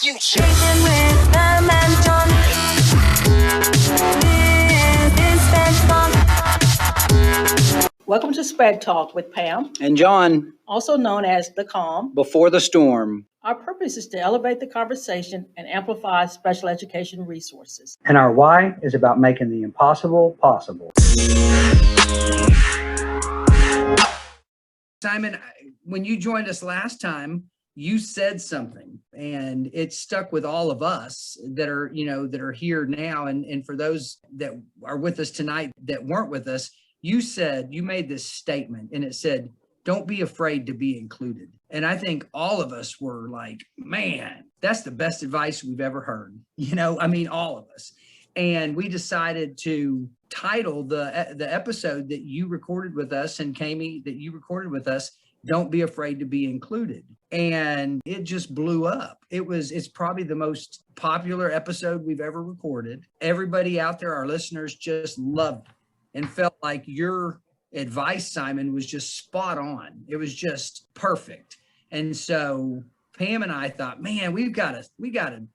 future. With Pam and John. This is SPEDTalk. Welcome to SPEDTalk with Pam and John, also known as The Calm. Before the Storm. Our purpose is to elevate the conversation and amplify special education resources. And our why is about making the impossible possible. Simon, when you joined us last time, you said something and it stuck with all of us that are here now. And for those that are with us tonight that weren't with us, you made this statement and it said, don't be afraid to be included. And I think all of us were like, man, that's the best advice we've ever heard. All of us. And we decided to title the episode that you recorded with us and Kami that you recorded with us, Don't Be Afraid to Be Included. And it just blew up. It's probably the most popular episode we've ever recorded. Everybody out there, our listeners, just loved it and felt like your advice, Simon, was just spot on. It was just perfect. And so Pam and I thought, man, we got to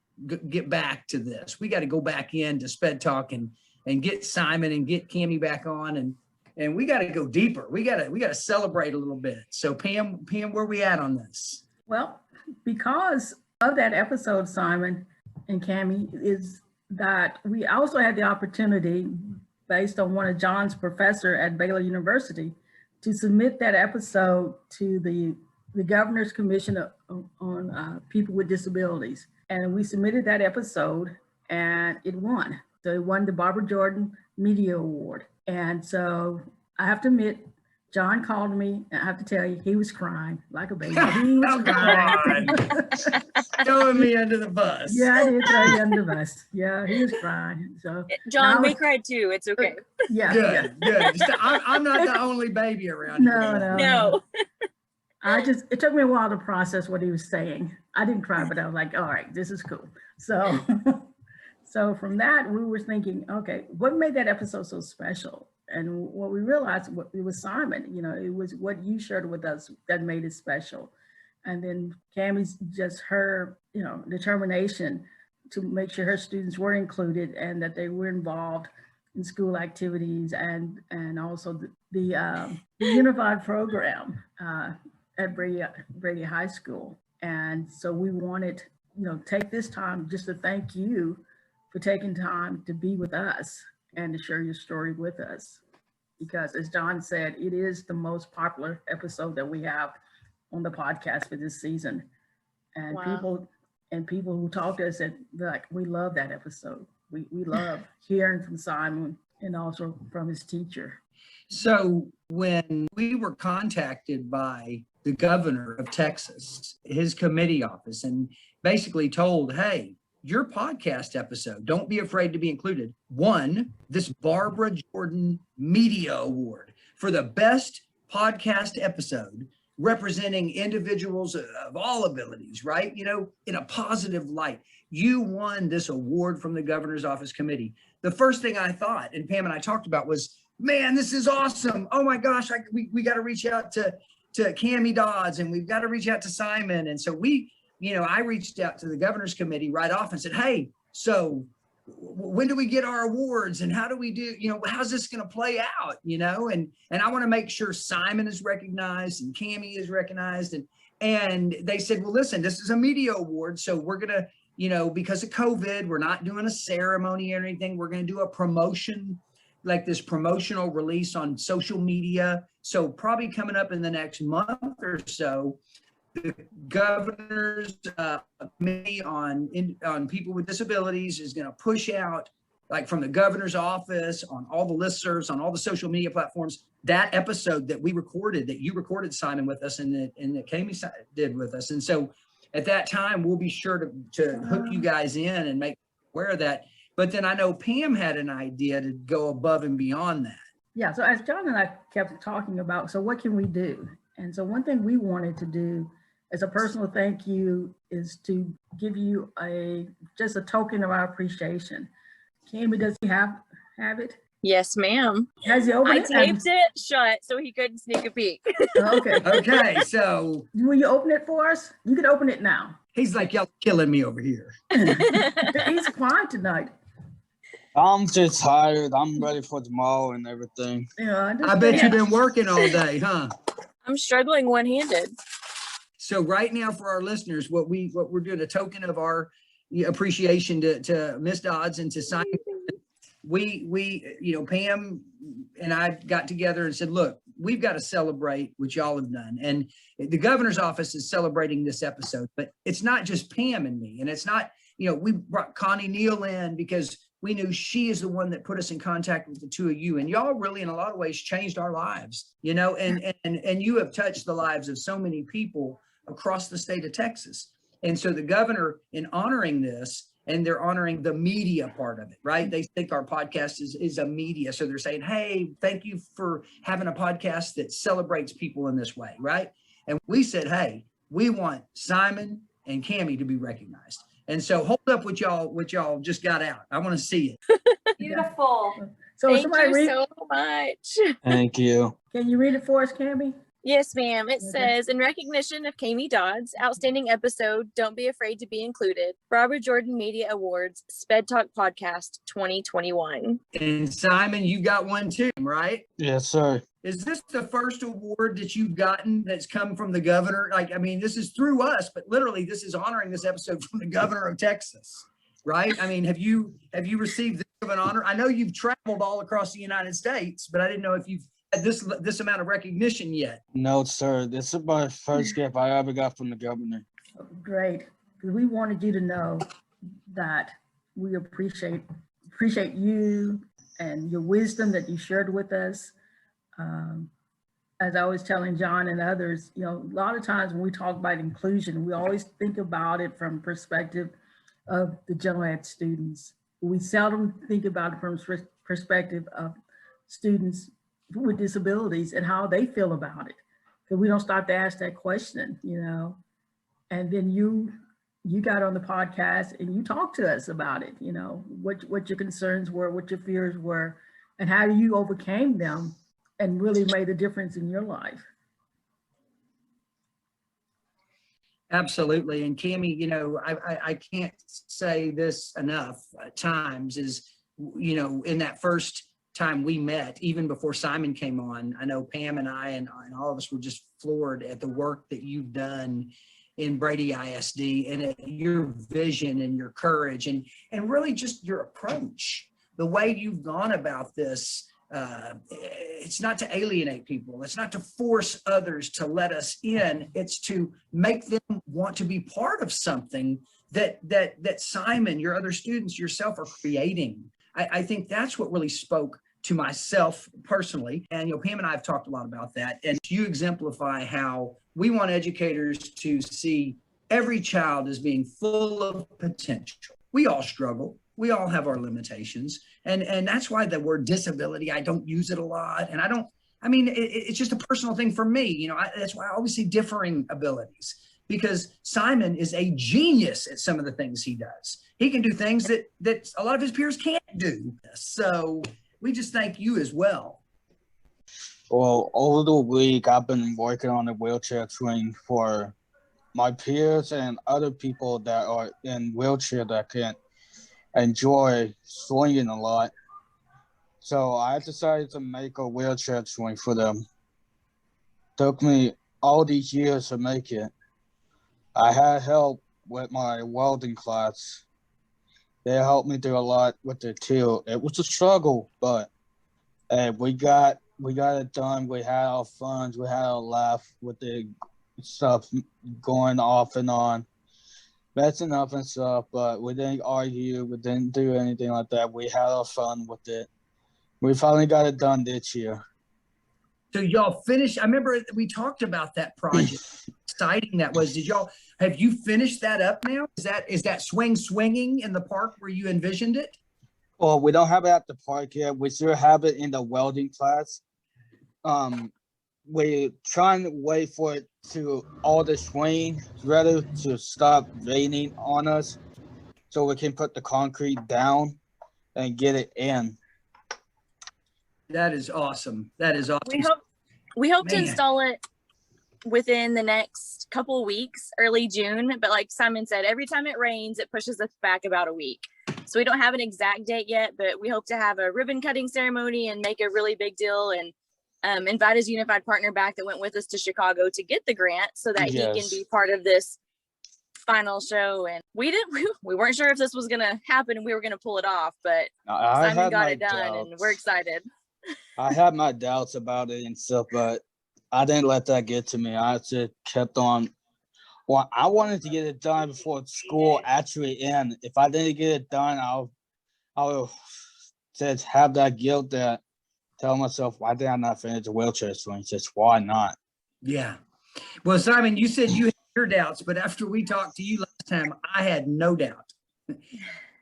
get back to this. We got to go back into SPEDTalk and get Simon and get Kami back on and we got to go deeper. We got to celebrate a little bit. So Pam, where we at on this? Well, because of that episode, Simon and Kami, is that we also had the opportunity, based on one of John's professor at Baylor University, to submit that episode to the Governor's Commission on People with Disabilities. And we submitted that episode and it won. So it won the Barbara Jordan Media Award. And so I have to admit, John called me, and I have to tell you, he was crying like a baby. He was crying. Throwing me under the bus. Yeah, I did throw you under the bus. Yeah, he was crying. So John, we cried too. It's okay. Yeah. Good. I'm not the only baby around here. No. It took me a while to process what he was saying. I didn't cry, but I was like, all right, this is cool. So from that, we were thinking, okay, what made that episode so special? And what we realized, it was Simon, it was what you shared with us that made it special. And then Kami's just her, determination to make sure her students were included and that they were involved in school activities and also the unified program at Brady High School. And so we wanted, take this time just to thank you for taking time to be with us and to share your story with us. Because as John said, it is the most popular episode that we have on the podcast for this season. And wow. people who talk to us said, like, we love that episode. We love hearing from Simon and also from his teacher. So when we were contacted by the governor of Texas, his committee office, and basically told, hey, your podcast episode, Don't Be Afraid to Be Included, won this Barbara Jordan Media Award for the best podcast episode representing individuals of all abilities, right? In a positive light. You won this award from the governor's office committee. The first thing I thought, and Pam and I talked about, was, man, this is awesome. Oh my gosh, we got to reach out to Kami Dodds, and we've got to reach out to Simon. And so I reached out to the governor's committee right off and said, hey, so when do we get our awards and how do we do, how's this going to play out, and I want to make sure Simon is recognized and Kami is recognized. And they said, well, listen, this is a media award. So we're going to, because of COVID, we're not doing a ceremony or anything. We're going to do a promotion, like this promotional release on social media. So probably coming up in the next month or so, the governor's committee on people with disabilities is going to push out, like from the governor's office, on all the listservs, on all the social media platforms, that episode that we recorded, that you recorded, Simon, with us, and that Kami did with us. And so at that time, we'll be sure to hook you guys in and make aware of that. But then I know Pam had an idea to go above and beyond that. Yeah, so as John and I kept talking about, so what can we do? And so one thing we wanted to do as a personal thank you is to give you just a token of our appreciation. Kami, does he have it? Yes, ma'am. Has he opened I it? taped it shut so he couldn't sneak a peek. Okay. Okay, so Will you open it for us? You can open it now. he's like, y'all killing me over here. He's quiet tonight. I'm just tired. I'm ready for tomorrow and everything. Yeah, I bet you've been working all day, huh? I'm struggling one-handed. So right now for our listeners, what we're doing, a token of our appreciation to Miss Dodds and to Simon. We Pam and I got together and said, look, we've got to celebrate what y'all have done. And the governor's office is celebrating this episode, but it's not just Pam and me. And it's not, we brought Connie Neal in because we knew she is the one that put us in contact with the two of you. And y'all really, in a lot of ways, changed our lives, and you have touched the lives of so many people across the state of Texas. And so the governor, in honoring this, and they're honoring the media part of it, right? They think our podcast is a media. So they're saying, hey, thank you for having a podcast that celebrates people in this way, right? And we said, hey, we want Simon and Cammie to be recognized. And so hold up what y'all just got out. I want to see it. Beautiful. So Thank somebody you read, so much. Thank you. can you read it for us, Cammie? Yes, ma'am. It Okay. says, in recognition of Cammie Dodds, outstanding episode, Don't Be Afraid to Be Included, Robert Jordan Media Awards, SPEDTalk Podcast 2021. And Simon, you got one too, right? Yes, sir. Is this the first award that you've gotten that's come from the governor? This is through us, but literally this is honoring this episode from the governor of Texas, right? I mean, have you received this of an honor? I know you've traveled all across the United States, but I didn't know if you've had this amount of recognition yet. No, sir. This is my first gift I ever got from the governor. Great. Because we wanted you to know that we appreciate you and your wisdom that you shared with us. As I was telling John and others, a lot of times when we talk about inclusion, we always think about it from perspective of the general ed students. We seldom think about it from perspective of students with disabilities and how they feel about it. Because we don't start to ask that question, and then you got on the podcast and you talked to us about it, what your concerns were, what your fears were, and how you overcame them and really made a difference in your life. Absolutely. And Cammie, I can't say this enough times is, in that first time we met, even before Simon came on, I know Pam and I and all of us were just floored at the work that you've done in Brady ISD and at your vision and your courage and really just your approach, the way you've gone about this. It's not to alienate people. It's not to force others to let us in. It's to make them want to be part of something that Simon, your other students, yourself are creating. I think that's what really spoke to myself personally. And Pam and I have talked a lot about that. And you exemplify how we want educators to see every child as being full of potential. We all struggle. We all have our limitations. And that's why the word disability, I don't use it a lot. And it's just a personal thing for me. That's why I always say differing abilities, because Simon is a genius at some of the things he does. He can do things that a lot of his peers can't do. So we just thank you as well. Well, over the week, I've been working on a wheelchair swing for my peers and other people that are in wheelchair that can't enjoy swinging a lot. So I decided to make a wheelchair swing for them. Took me all these years to make it. I had help with my welding class. They helped me do a lot with it too. It was a struggle, but we got it done. We had our fun. We had our laugh with the stuff going off and on, messing up and stuff, but we didn't argue. We didn't do anything like that. We had our fun with it. We finally got it done this year. So y'all finished, I remember we talked about that project, exciting that was. Have you finished that up now? Is that swinging in the park where you envisioned it? Well, we don't have it at the park yet. We still have it in the welding class. We're trying to wait for it to all the swing ready to stop raining on us so we can put the concrete down and get it in. That is awesome. That is awesome. We hope to Man. install it within the next couple of weeks, early June. But like Simon said, every time it rains, it pushes us back about a week. So we don't have an exact date yet, but we hope to have a ribbon cutting ceremony and make a really big deal and invite his unified partner back that went with us to Chicago to get the grant so that he can be part of this final show. And we weren't sure if this was going to happen and we were going to pull it off, but Simon got it done and we're excited. I had my doubts about it and stuff, but I didn't let that get to me. I just kept on. Well, I wanted to get it done before school actually ended. If I didn't get it done, I'll just have that guilt that tell myself, why did I not finish the wheelchair swing? Just why not? Yeah. Well, Simon, you said you had your doubts, but after we talked to you last time, I had no doubt.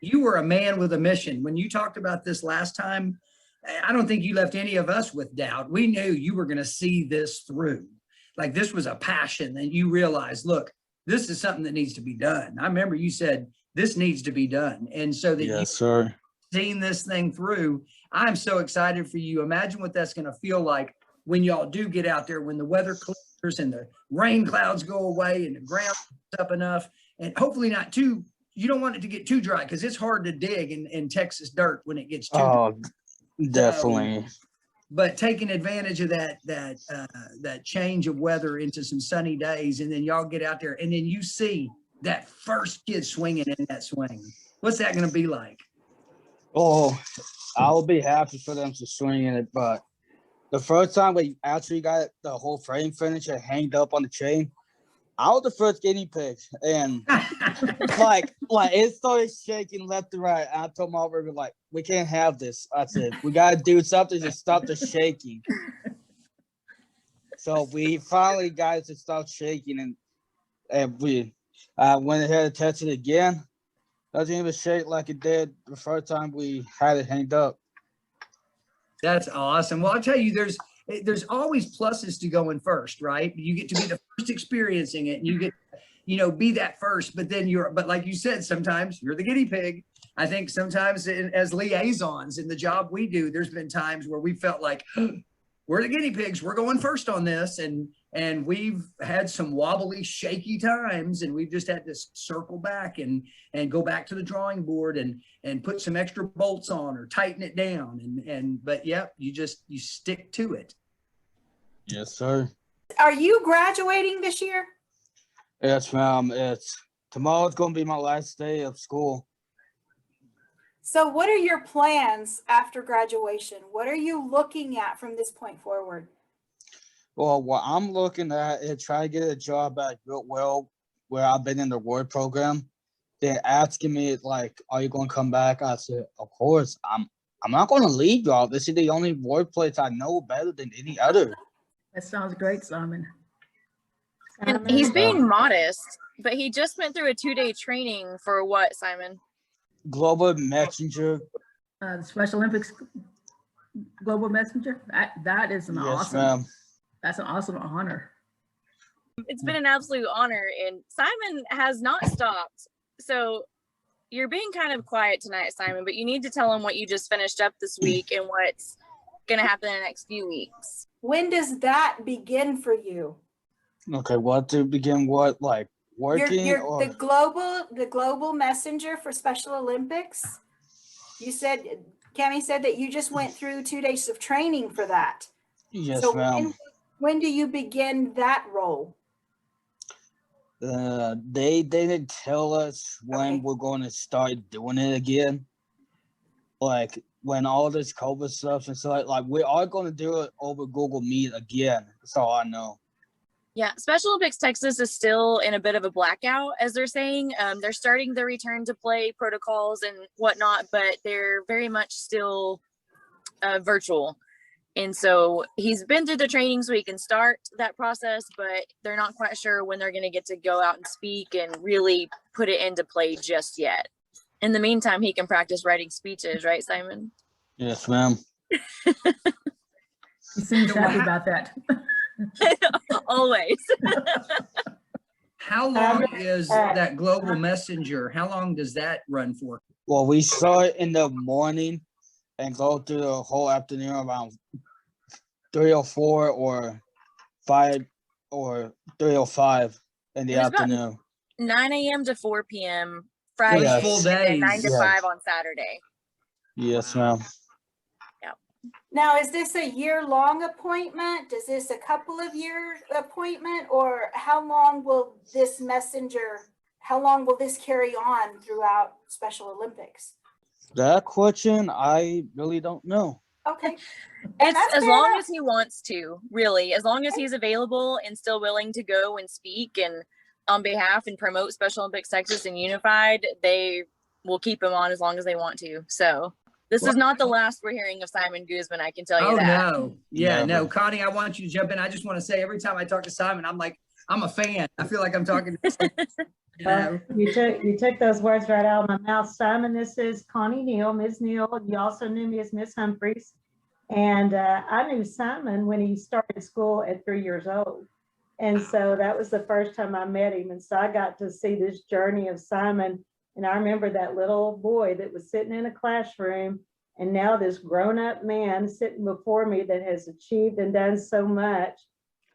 You were a man with a mission. When you talked about this last time, I don't think you left any of us with doubt. We knew you were going to see this through. Like this was a passion and you realized, look, this is something that needs to be done. I remember you said this needs to be done. And so that Yes, sir. Seeing this thing through, I'm so excited for you. Imagine what that's going to feel like when y'all do get out there, when the weather clears and the rain clouds go away and the ground is up enough, and hopefully not too, you don't want it to get too dry because it's hard to dig in Texas dirt when it gets too dry. Definitely. But taking advantage of that change of weather into some sunny days, and then y'all get out there and then you see that first kid swinging in that swing. What's that going to be like? Oh, I'll be happy for them to swing in it, but the first time we actually got the whole frame finished and hanged up on the chain, I was the first guinea pig, and like it started shaking left and right. And I told my operator, like, we can't have this. I said, we gotta do something to stop the shaking. So we finally got it to stop shaking, and we went ahead and tested it again. Doesn't even shake like it did the first time we had it hanged up. That's awesome. Well, I'll tell you, there's always pluses to going first, right? You get to be the first experiencing it and you get, be that first, but then but like you said, sometimes you're the guinea pig. I think sometimes as liaisons in the job we do, there's been times where we felt like we're the guinea pigs, we're going first on this. And we've had some wobbly, shaky times, and we've just had to circle back and go back to the drawing board and put some extra bolts on or tighten it down. But yeah, you stick to it. Yes, sir. Are you graduating this year? Yes, ma'am. Tomorrow's gonna be my last day of school. So what are your plans after graduation? What are you looking at from this point forward? Well, what I'm looking at is try to get a job at Goodwill, where I've been in the Word program. They're asking me, like, are you going to come back? I said, of course. I'm not going to leave y'all. This is the only workplace I know better than any other. That sounds great, Simon. And he's being modest, but he just went through a 2-day training for what, Simon? Global Messenger. The Special Olympics Global Messenger. That is an Yes, ma'am. That's an awesome honor. It's been an absolute honor, and Simon has not stopped. So you're being kind of quiet tonight, Simon, but you need to tell him what you just finished up this week and what's going to happen in the next few weeks. When does that begin for you? Okay, what to begin what? Like working or? The global messenger for Special Olympics? You said, Cammie said that you just went through 2 days of training for that. Yes, so ma'am. When do you begin that role? They didn't tell us when we're going to start doing it again. Like when all this COVID stuff and so like we are going to do it over Google Meet again. That's all I know. Yeah, Special Olympics Texas is still in a bit of a blackout, as they're saying. They're starting the return to play protocols and whatnot, but they're very much still virtual. And so he's been through the training so he can start that process, but they're not quite sure when they're going to get to go out and speak and really put it into play just yet. In the meantime, he can practice writing speeches, right, Simon? Yes, ma'am. He seems happy about that. Always. How long is that global messenger? How long does that run for? Well, we start in the morning and go through the whole afternoon around 3 or 4 or 5 or 3 or 5 in the It was about afternoon. 9 a.m. to 4 p.m. It Friday, was Yes. full and then 9 days. to Yes. 5 on Saturday. Yes, ma'am. Now, is this a year-long appointment? Is this a couple of year appointment, or how long will this carry on throughout Special Olympics? That question, I really don't know. Okay. And It's that's as fair long enough. as he wants to, really, as long as he's available and still willing to go and speak and on behalf and promote Special Olympics Texas and Unified, they will keep him on as long as they want to. So this is not the last we're hearing of Simon Guzman, I can tell you Oh, that. no. Yeah, no. Never. Connie, I want you to jump in. I just want to say every time I talk to Simon, I'm like, I'm a fan. I feel like I'm talking to you know. You took those words right out of my mouth. Simon, this is Connie Neal, Ms. Neal. You also knew me as Miss Humphreys. And I knew Simon when he started school at 3 years old. And so that was the first time I met him. And so I got to see this journey of Simon. And I remember that little boy that was sitting in a classroom, and now this grown-up man sitting before me that has achieved and done so much.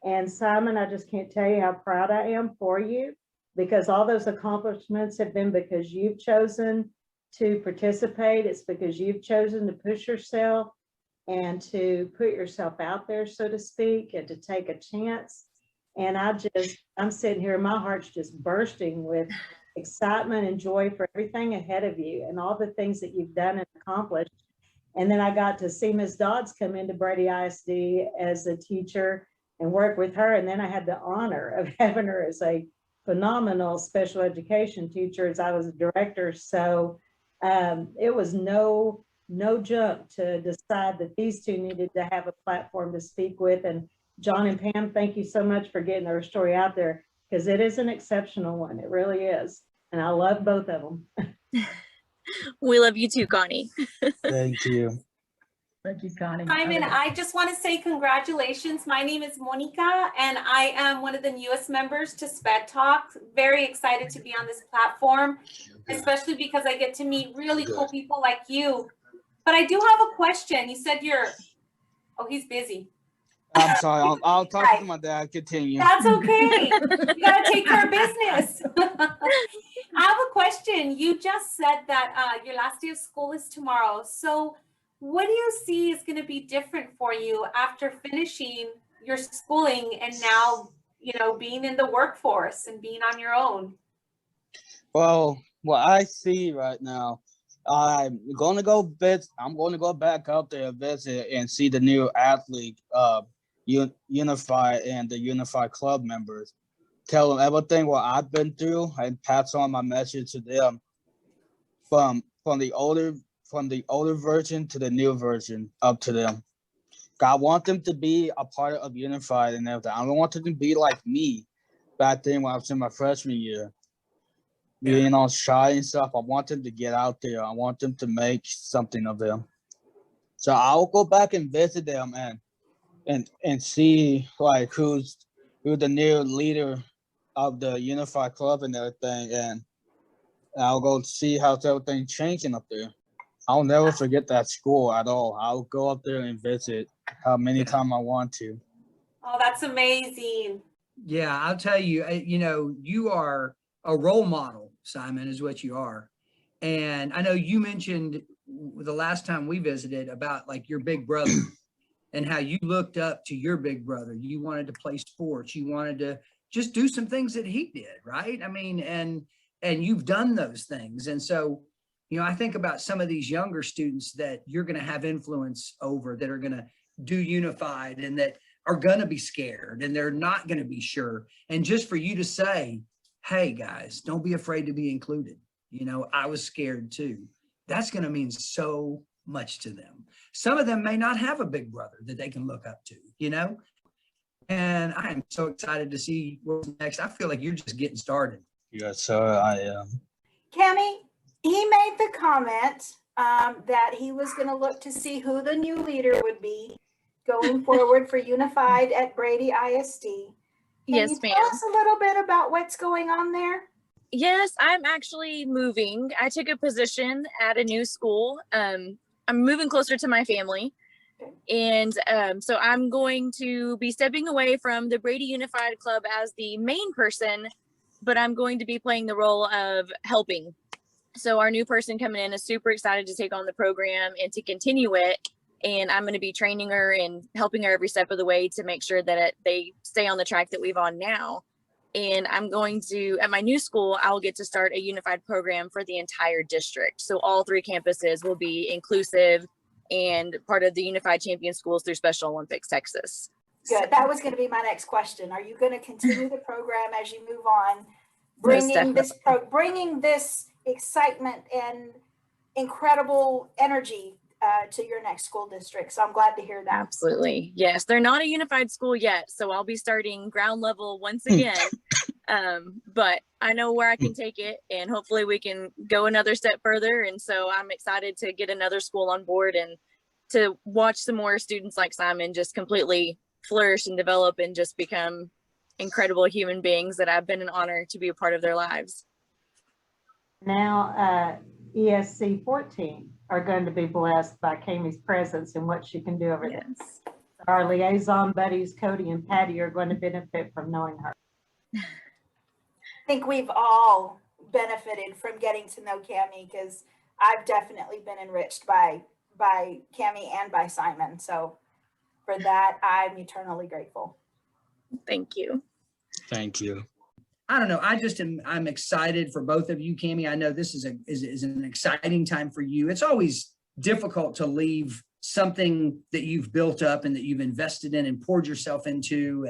And Simon, I just can't tell you how proud I am for you, because all those accomplishments have been because you've chosen to participate. It's because you've chosen to push yourself and to put yourself out there, so to speak, and to take a chance. And I'm sitting here, my heart's just bursting with excitement and joy for everything ahead of you and all the things that you've done and accomplished. And then I got to see Ms. Dodds come into Brady ISD as a teacher and work with her. And then I had the honor of having her as a phenomenal special education teacher as I was a director. So it was no jump to decide that these two needed to have a platform to speak with. And John and Pam, thank you so much for getting their story out there, because it is an exceptional one. It really is. And I love both of them. We love you too, Connie. Thank you. Thank you, Connie. Simon, I just want to say congratulations. My name is Monica, and I am one of the newest members to SPEDTalk. Very excited to be on this platform, especially because I get to meet really cool people like you. But I do have a question. You said oh, he's busy. I'm sorry. I'll talk to my dad. Continue. That's okay. You gotta take care of business. I have a question. You just said that your last day of school is tomorrow. So what do you see is going to be different for you after finishing your schooling and now, being in the workforce and being on your own? Well, what I see right now, I'm going to go back out there and visit and see the new athlete, Unified and the Unified Club members. Tell them everything what I've been through and pass on my message to them from the older version to the new version up to them. I want them to be a part of Unified and everything. I don't want them to be like me back then when I was in my freshman year. Being all shy and stuff. I want them to get out there. I want them to make something of them. So I'll go back and visit them and see like who's the new leader of the Unified Club and everything, and I'll go see how everything's changing up there. I'll never forget that school at all. I'll go up there and visit how many times I want to. Oh, that's amazing. Yeah, I'll tell you, you are a role model, Simon, is what you are. And I know you mentioned the last time we visited about like your big brother and how you looked up to your big brother. You wanted to play sports. You wanted to just do some things that he did, right? I mean, and you've done those things. And so, I think about some of these younger students that you're going to have influence over, that are going to do Unified and that are going to be scared and they're not going to be sure. And just for you to say, hey guys, don't be afraid to be included. I was scared too. That's going to mean so much to them. Some of them may not have a big brother that they can look up to, and I am so excited to see what's next. I feel like you're just getting started. Yes, sir, I am. Cammie, he made the comment that he was going to look to see who the new leader would be going forward for Unified at Brady ISD. Yes, Can you ma'am. tell us a little bit about what's going on there? Yes, I'm actually moving. I took a position at a new school. I'm moving closer to my family. And so I'm going to be stepping away from the Brady Unified Club as the main person, but I'm going to be playing the role of helping. So our new person coming in is super excited to take on the program and to continue it. And I'm going to be training her and helping her every step of the way to make sure that they stay on the track that we've on now. And I'm going to, at my new school, I'll get to start a unified program for the entire district. So all 3 campuses will be inclusive and part of the Unified Champion Schools through Special Olympics, Texas. Good. That was going to be my next question. Are you going to continue the program as you move on, bringing this excitement and incredible energy to your next school district? So I'm glad to hear that. Absolutely. Yes. They're not a unified school yet, so I'll be starting ground level once again. But I know where I can take it, and hopefully we can go another step further. And so I'm excited to get another school on board and to watch some more students like Simon just completely flourish and develop and just become incredible human beings that I've been an honor to be a part of their lives. Now, ESC 14 are going to be blessed by Kami's presence and what she can do over there. Our liaison buddies, Cody and Patty, are going to benefit from knowing her. I think we've all benefited from getting to know Kami, because I've definitely been enriched by Kami and by Simon. So for that, I'm eternally grateful. Thank you. Thank you. I don't know. I'm excited for both of you, Kami. I know this is an exciting time for you. It's always difficult to leave something that you've built up and that you've invested in and poured yourself into.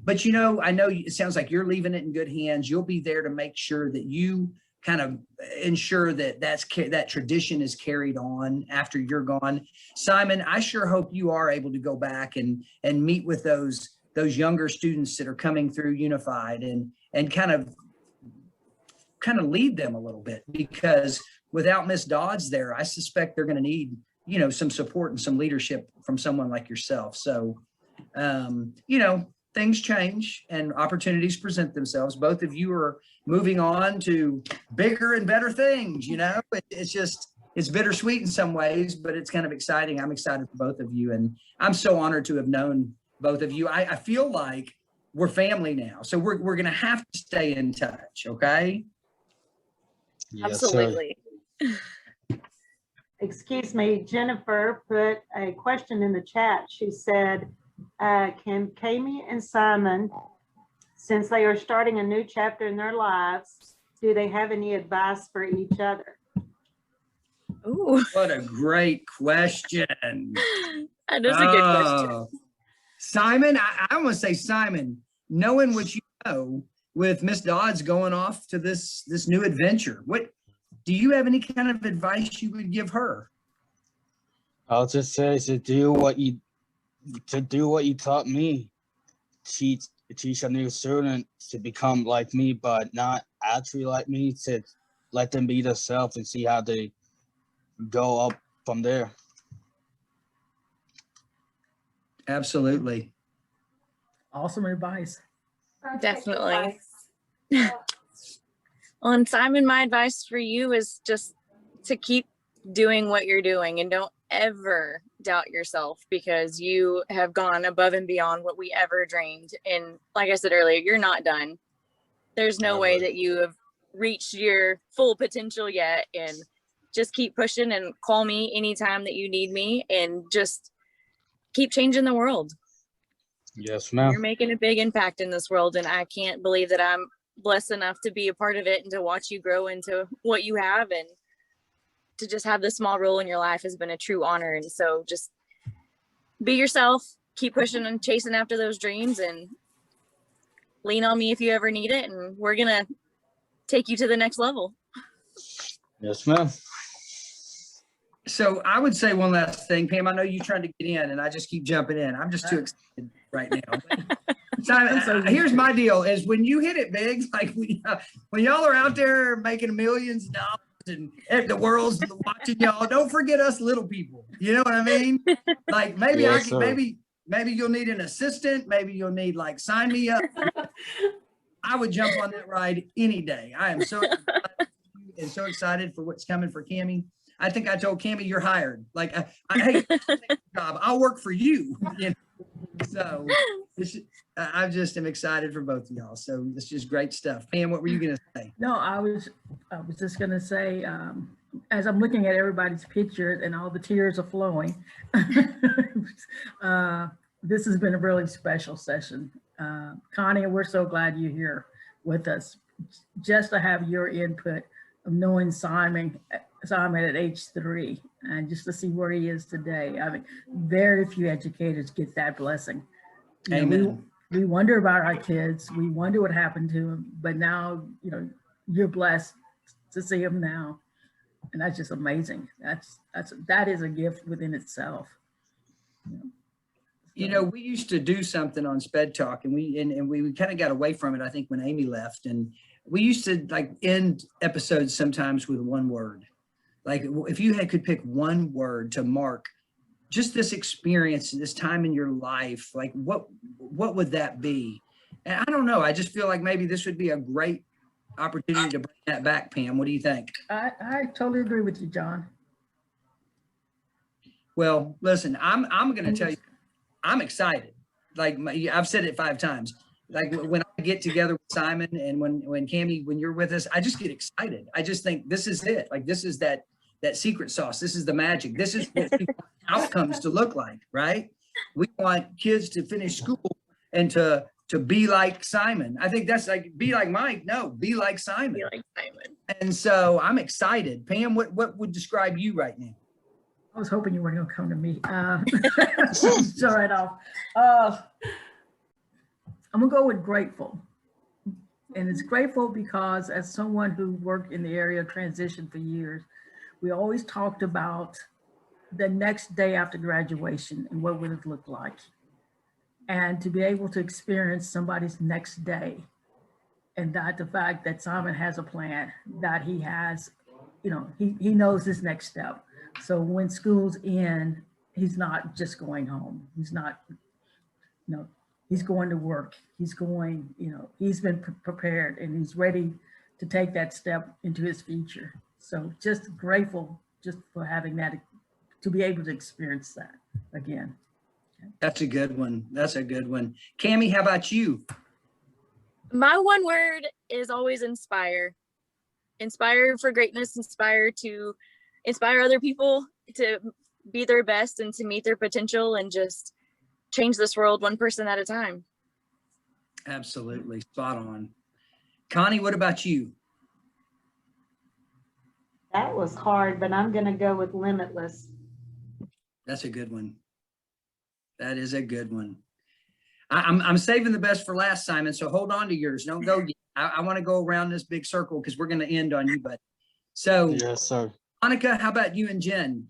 But I know it sounds like you're leaving it in good hands. You'll be there to make sure that you kind of ensure that that tradition is carried on after you're gone. Simon, I sure hope you are able to go back and meet with those younger students that are coming through Unified and kind of lead them a little bit, because without Miss Dodds there, I suspect they're going to need, some support and some leadership from someone like yourself. So, things change and opportunities present themselves. Both of you are moving on to bigger and better things. It's bittersweet in some ways, but it's kind of exciting. I'm excited for both of you. And I'm so honored to have known both of you. I feel like we're family now. So we're going to have to stay in touch. Okay. Yes, absolutely. Excuse me, Jennifer put a question in the chat. She said, can Kami and Simon, since they are starting a new chapter in their lives, do they have any advice for each other? Ooh. What a great question. That is a good question. Simon, I want to say, Simon, knowing what you know with Miss Dodds going off to this new adventure, what do you have any kind of advice you would give her? I'll just say to do what you taught me. Teach a new student to become like me, but not actually like me, to let them be themselves and see how they go up from there. Absolutely. Awesome advice. Definitely. Well, and Simon, my advice for you is just to keep doing what you're doing and don't ever doubt yourself, because you have gone above and beyond what we ever dreamed. And like I said earlier, you're not done. There's no way that you have reached your full potential yet. And just keep pushing and call me anytime that you need me, and just keep changing the world. Yes, ma'am. You're making a big impact in this world, and I can't believe that I'm blessed enough to be a part of it and to watch you grow into what you have, and to just have this small role in your life has been a true honor. And so just be yourself, keep pushing and chasing after those dreams, and lean on me if you ever need it, and we're gonna take you to the next level. Yes, ma'am. So I would say one last thing, Pam. I know you're trying to get in, and I just keep jumping in. I'm just too excited right now. Simon, here's my deal: is when you hit it big, like when y'all are out there making millions of dollars and the world's watching y'all, don't forget us little people. You know what I mean? Like maybe Yes, maybe you'll need an assistant. Maybe you'll need, like, sign me up. I would jump on that ride any day. I am so excited and so excited for what's coming for Kami. I think I told Cammie, you're hired. Like, hey, job, I'll work for you. You know? So I just am excited for both of y'all. So it's just great stuff. Pam, what were you going to say? No, I was just gonna say, as I'm looking at everybody's pictures and all the tears are flowing, this has been a really special session. Connie, we're so glad you're here with us, just to have your input of knowing Simon at age 3 and just to see where he is today. I mean, very few educators get that blessing. You know, Amen. we wonder about our kids. We wonder what happened to them, but now, you know, you're blessed to see them now. And that's just amazing. That is a gift within itself. You know, we used to do something on SPEDTalk, and we kind of got away from it, I think, when Amy left. And we used to like end episodes sometimes with one word. Like if you could pick one word to mark just this experience, this time in your life, like what would that be? And I don't know. I just feel like maybe this would be a great opportunity to bring that back, Pam. What do you think? I totally agree with you, John. Well, listen, I'm going to tell you, I'm excited. Like I've said it 5 times. Like when I get together with Simon and when Cammie, when you're with us, I just get excited. I just think this is it. Like this is that secret sauce. This is the magic. This is what we want outcomes to look like, right? We want kids to finish school and to be like Simon. I think that's like, be like Mike. No, be like Simon. Be like Simon. And so I'm excited. Pam, what would describe you right now? I was hoping you weren't going to come to me. So right off. I'm going to go with grateful. And it's grateful because as someone who worked in the area of transition for years, we always talked about the next day after graduation and what would it look like. And to be able to experience somebody's next day, and that the fact that Simon has a plan, that he has, you know, he knows his next step. So when school's in, he's not just going home. He's not, you know, he's going to work. He's going, you know, he's been prepared and he's ready to take that step into his future. So just grateful just for having that, to be able to experience that again. That's a good one. That's a good one. Cammie, how about you? My one word is always inspire. Inspire for greatness, inspire to inspire other people to be their best and to meet their potential and just change this world one person at a time. Absolutely. Spot on. Connie, what about you? That was hard, but I'm going to go with limitless. That's a good one. That is a good one. I'm saving the best for last, Simon. So hold on to yours. Don't go yet. I want to go around this big circle because we're going to end on you, buddy. So, Yes, sir. Monica, how about you and Jen?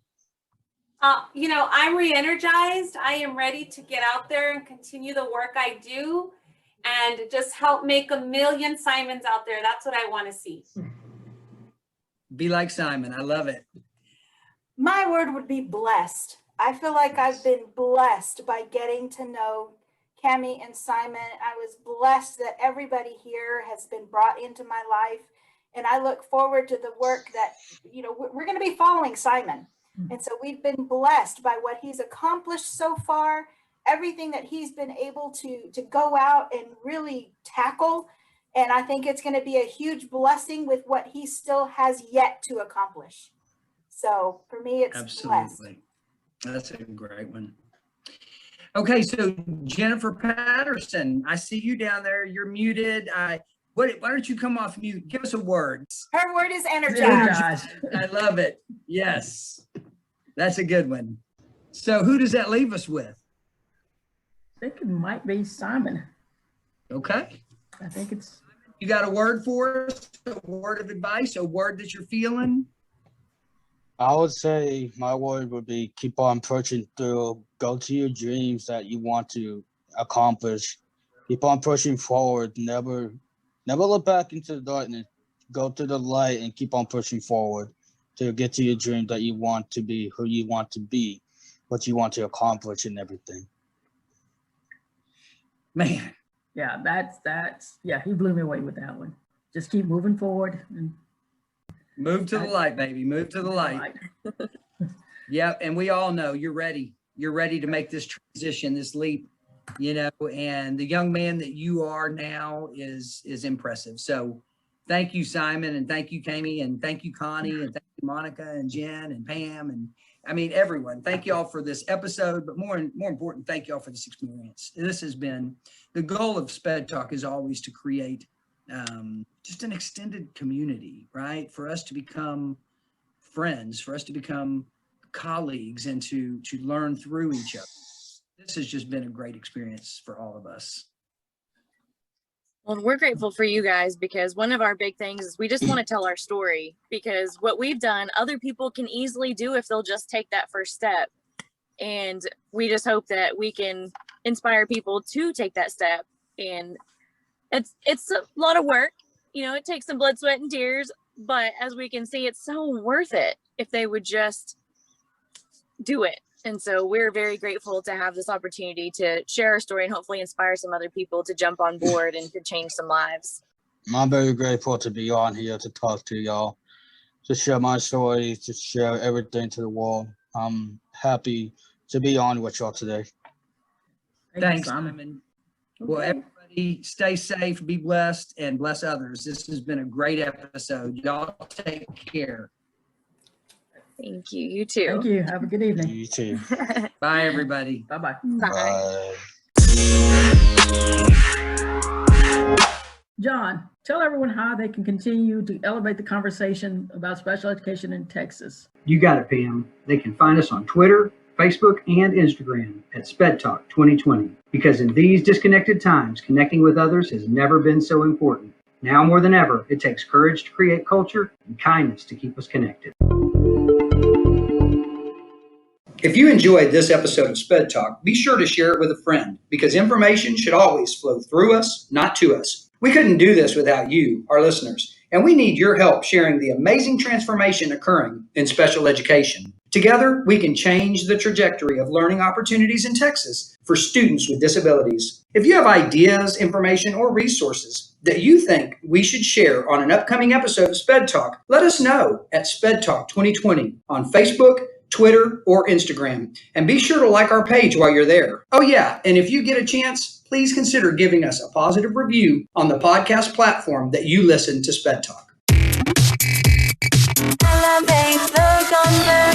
You know, I'm re-energized. I am ready to get out there and continue the work I do and just help make a million Simons out there. That's what I want to see. Be like Simon. I love it. My word would be blessed. I feel like I've been blessed by getting to know Cammie and Simon. I was blessed that everybody here has been brought into my life. And I look forward to the work that, you know, we're going to be following Simon. And so we've been blessed by what he's accomplished so far, everything that he's been able to go out and really tackle. And I think it's going to be a huge blessing with what he still has yet to accomplish. So for me, it's absolutely blessed. That's a great one. Okay, so Jennifer Patterson, I see you down there. You're muted. Why don't you come off mute? Give us a word. Her word is energized. I love it. Yes, that's a good one. So who does that leave us with? I think it might be Simon. Okay. I think it's. You got a word for us? A word of advice? A word that you're feeling? I would say my word would be keep on pushing through. Go to your dreams that you want to accomplish. Keep on pushing forward. Never look back into the darkness. Go to the light and keep on pushing forward to get to your dream that you want to be, who you want to be, what you want to accomplish and everything. Man. Yeah, that's yeah, he blew me away with that one. Just keep moving forward. And Move to the light, baby. Move to the light. Yep. And we all know you're ready. You're ready to make this transition, this leap, you know, and the young man that you are now is impressive. So thank you, Simon, and thank you, Kami, and thank you, Connie, and thank you, Monica and Jen and Pam, and I mean, everyone. Thank you all for this episode, but more important, thank you all for this experience. This has been, the goal of Sped Talk is always to create just an extended community, right? For us to become friends, for us to become colleagues, and to learn through each other. This has just been a great experience for all of us. Well, we're grateful for you guys, because one of our big things is we just want to tell our story, because what we've done, other people can easily do if they'll just take that first step. And we just hope that we can inspire people to take that step. And it's a lot of work, you know, it takes some blood, sweat, and tears, but as we can see, it's so worth it if they would just do it. And so we're very grateful to have this opportunity to share our story and hopefully inspire some other people to jump on board and to change some lives. I'm very grateful to be on here to talk to y'all, to share my story, to share everything to the world. I'm happy to be on with y'all today. Thanks, Simon. Well, everybody stay safe, be blessed, and bless others. This has been a great episode. Y'all take care. Thank you. You too. Thank you. Have a good evening. You too. Bye, everybody. Bye-bye. Bye. John, tell everyone how they can continue to elevate the conversation about special education in Texas. You got it, Pam. They can find us on Twitter, Facebook, and Instagram at SPEDTalk 2020. Because in these disconnected times, connecting with others has never been so important. Now more than ever, it takes courage to create culture and kindness to keep us connected. If you enjoyed this episode of Sped Talk, be sure to share it with a friend, because information should always flow through us, not to us. We couldn't do this without you, our listeners, and we need your help sharing the amazing transformation occurring in special education. Together, we can change the trajectory of learning opportunities in Texas for students with disabilities. If you have ideas, information, or resources that you think we should share on an upcoming episode of Sped Talk, let us know at SPEDTalk 2020 on Facebook, Twitter, or Instagram. And be sure to like our page while you're there. Oh yeah, and if you get a chance, please consider giving us a positive review on the podcast platform that you listen to Sped Talk. Elevate the conversation.